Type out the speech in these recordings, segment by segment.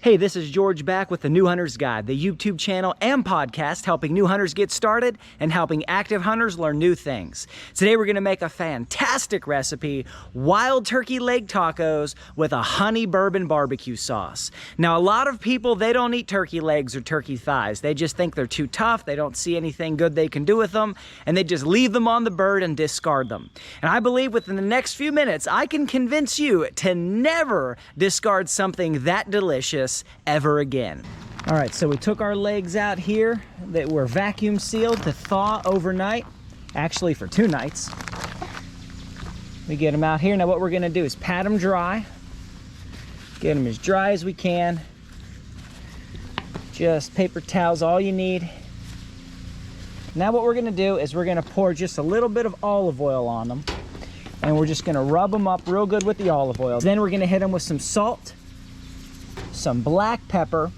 Hey, this is George back with the New Hunter's Guide, the YouTube channel and podcast helping new hunters get started and helping active hunters learn new things. Today we're going to make a fantastic recipe, wild turkey leg tacos with a honey bourbon barbecue sauce. Now, a lot of people, they don't eat turkey legs or turkey thighs. They just think they're too tough, they don't see anything good they can do with them, and they just leave them on the bird and discard them. And I believe within the next few minutes, I can convince you to never discard something that delicious ever again. All right, so we took our legs out here that were vacuum sealed to thaw overnight, actually for 2 nights. We get them out here. Now what we're gonna do is pat them dry, get them as dry as we can. Just paper towels, all you need. Now what we're gonna do is we're gonna pour just a little bit of olive oil on them, and we're just gonna rub them up real good with the olive oil. Then we're gonna hit them with some salt, some black pepper,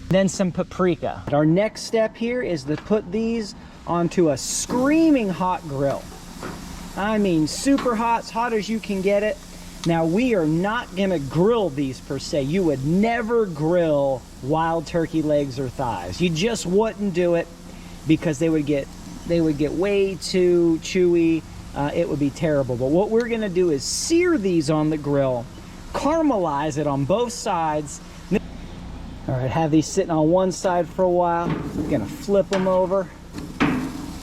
then some paprika. Our next step here is to put these onto a screaming hot grill. I mean super hot, as hot as you can get it. Now we are not gonna grill these per se. You would never grill wild turkey legs or thighs. You just wouldn't do it because they would get way too chewy. It would be terrible. But what we're gonna do is sear these on the grill, caramelize it on both sides. All right, have these sitting on one side for a while. We're gonna flip them over.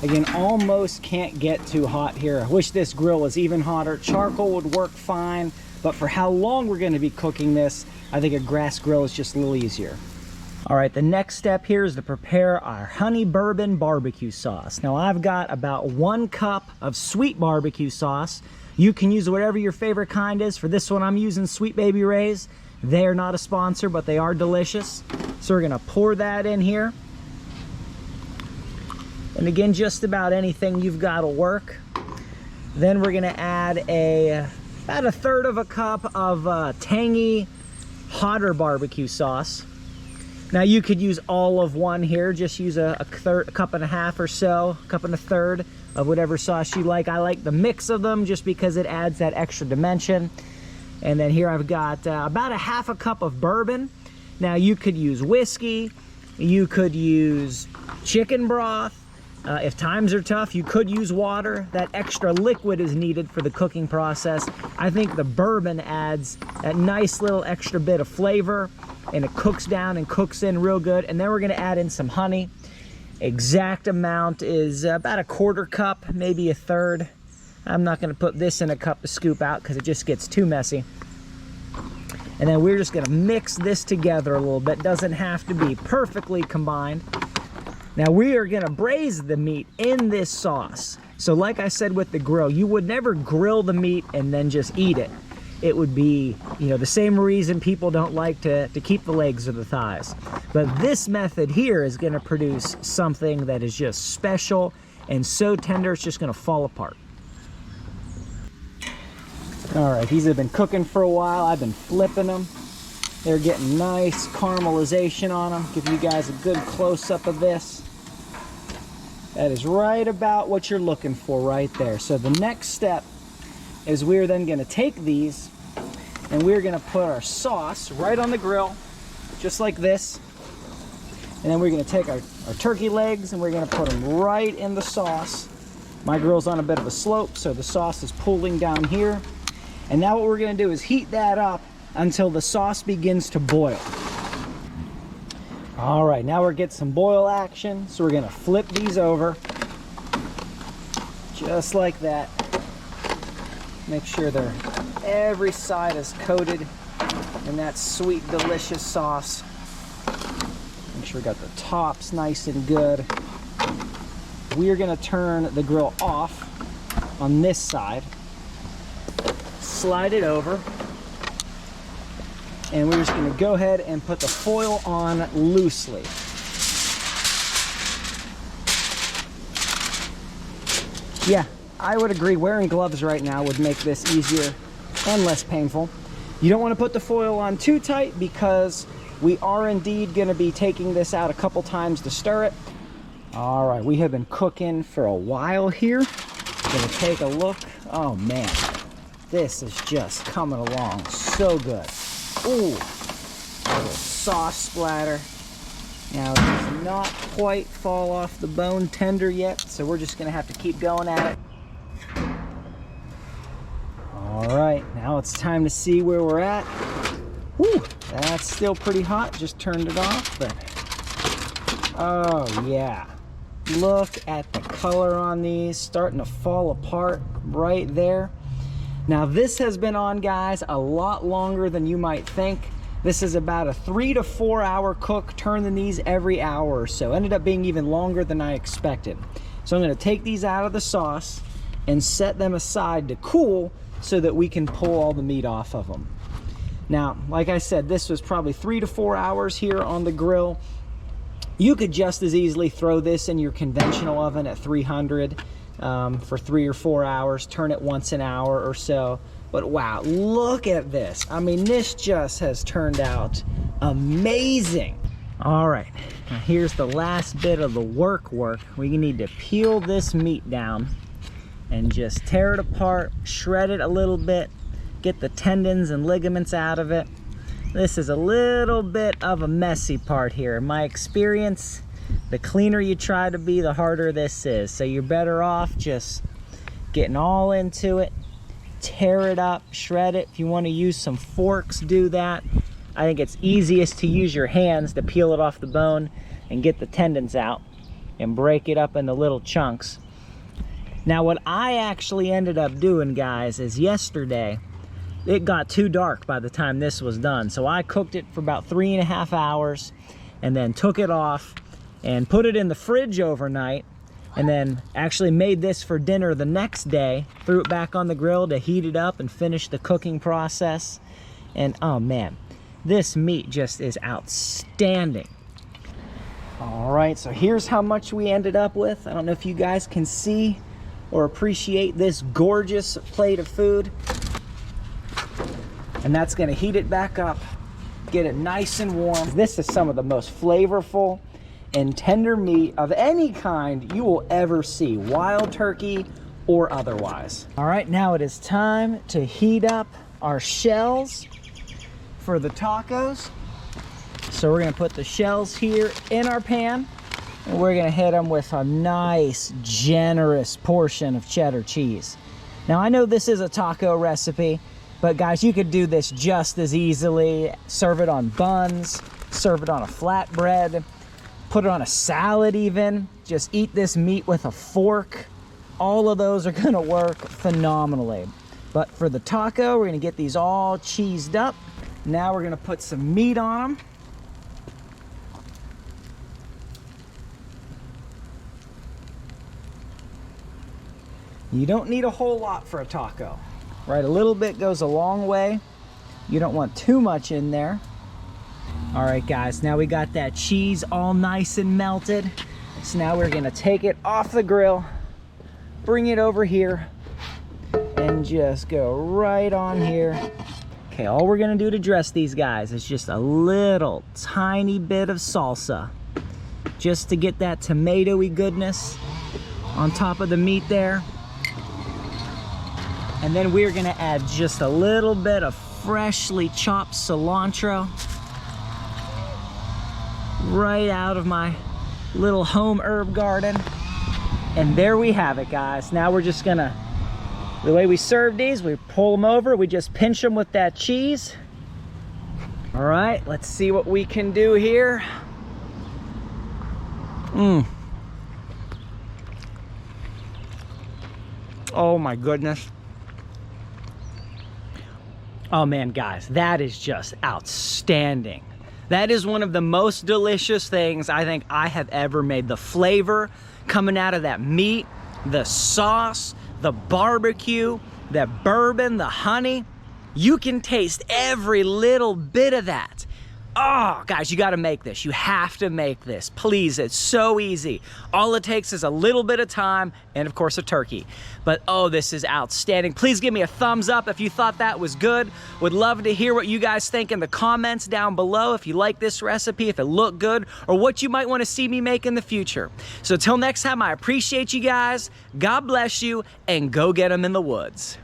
Again, almost can't get too hot here. I wish this grill was even hotter. Charcoal would work fine, but for how long we're gonna be cooking this, I think a grass grill is just a little easier. All right, the next step here is to prepare our honey bourbon barbecue sauce. Now I've got about 1 cup of sweet barbecue sauce. You can use whatever your favorite kind is. For this one, I'm using Sweet Baby Ray's. They are not a sponsor, but they are delicious. So we're gonna pour that in here. And again, just about anything you've got will work. Then we're gonna add about 1/3 of a cup of tangy, hotter barbecue sauce. Now you could use all of one here, just use a cup and a half or so, a cup and a third of whatever sauce you like. I like the mix of them just because it adds that extra dimension. And then here I've got about 1/2 cup of bourbon. Now you could use whiskey, you could use chicken broth. If times are tough, you could use water. That extra liquid is needed for the cooking process. I think the bourbon adds that nice little extra bit of flavor, and it cooks down and cooks in real good. And then we're gonna add in some honey. Exact amount is about 1/4 cup, maybe 1/3. I'm not gonna put this in a cup to scoop out because it just gets too messy. And then we're just gonna mix this together a little bit. Doesn't have to be perfectly combined. Now we are gonna braise the meat in this sauce. So like I said with the grill, you would never grill the meat and then just eat it. It would be, the same reason people don't like to keep the legs or the thighs. But this method here is gonna produce something that is just special and so tender it's just gonna fall apart. All right, these have been cooking for a while. I've been flipping them. They're getting nice caramelization on them. Give you guys a good close-up of this. That is right about what you're looking for right there. So the next step is we're then gonna take these and we're gonna put our sauce right on the grill, just like this. And then we're gonna take our turkey legs and we're gonna put them right in the sauce. My grill's on a bit of a slope, so the sauce is pooling down here. And now what we're gonna do is heat that up until the sauce begins to boil. All right, now we're getting some boil action. So we're gonna flip these over, just like that. Make sure every side is coated in that sweet, delicious sauce. Make sure we got the tops nice and good. We're gonna turn the grill off on this side. Slide it over. And we're just gonna go ahead and put the foil on loosely. Yeah, I would agree. Wearing gloves right now would make this easier and less painful. You don't want to put the foil on too tight because we are indeed gonna be taking this out a couple times to stir it. All right, we have been cooking for a while here. Gonna take a look. Oh man, this is just coming along so good. Ooh, a little sauce splatter. Now it does not quite fall off the bone tender yet, so we're just gonna have to keep going at it. All right, now it's time to see where we're at. Whew, that's still pretty hot, just turned it off, but oh yeah. Look at the color on these, starting to fall apart right there. Now this has been on, guys, a lot longer than you might think. This is about a 3 to 4 hour cook, turning these every hour or so. Ended up being even longer than I expected. So I'm gonna take these out of the sauce and set them aside to cool so that we can pull all the meat off of them. Now, like I said, this was probably 3 to 4 hours here on the grill. You could just as easily throw this in your conventional oven at 300 for 3 or 4 hours, turn it once an hour or so. But wow, look at this. I mean, this just has turned out amazing. All right, now here's the last bit of the work. We need to peel this meat down and just tear it apart, shred it a little bit, get the tendons and ligaments out of it. This is a little bit of a messy part here. In my experience, the cleaner you try to be, the harder this is. So you're better off just getting all into it. Tear it up, shred it. If you want to use some forks, do that. I think it's easiest to use your hands to peel it off the bone and get the tendons out and break it up into little chunks. Now what I actually ended up doing, guys, is yesterday it got too dark by the time this was done, so I cooked it for about 3.5 hours and then took it off and put it in the fridge overnight, and then actually made this for dinner the next day, threw it back on the grill to heat it up and finish the cooking process. And oh man, this meat just is outstanding. All right, so here's how much we ended up with. I don't know if you guys can see or appreciate this gorgeous plate of food. And that's gonna heat it back up, get it nice and warm. This is some of the most flavorful and tender meat of any kind you will ever see, wild turkey or otherwise. All right, now it is time to heat up our shells for the tacos. So we're gonna put the shells here in our pan, and we're gonna hit them with a nice, generous portion of cheddar cheese. Now I know this is a taco recipe, but guys, you could do this just as easily. Serve it on buns, serve it on a flatbread, put it on a salad even. Just eat this meat with a fork. All of those are gonna work phenomenally. But for the taco, we're gonna get these all cheesed up. Now we're gonna put some meat on them. You don't need a whole lot for a taco, right? A little bit goes a long way. You don't want too much in there. All right, guys, now we got that cheese all nice and melted. So now we're gonna take it off the grill, bring it over here, and just go right on here. Okay, all we're gonna do to dress these guys is just a little tiny bit of salsa, just to get that tomatoey goodness on top of the meat there. And then we're gonna add just a little bit of freshly chopped cilantro right out of my little home herb garden. And there we have it, guys. Now we're just gonna, the way we serve these, we pull them over, we just pinch them with that cheese. All right, let's see what we can do here. Oh my goodness. Oh man, guys, that is just outstanding. That is one of the most delicious things I think I have ever made. The flavor coming out of that meat, the sauce, the barbecue, that bourbon, the honey. You can taste every little bit of that. Oh, guys, you gotta make this. You have to make this. Please, it's so easy. All it takes is a little bit of time and, of course, a turkey. But, oh, this is outstanding. Please give me a thumbs up if you thought that was good. Would love to hear what you guys think in the comments down below, if you like this recipe, if it looked good, or what you might want to see me make in the future. So, till next time, I appreciate you guys. God bless you, and go get them in the woods.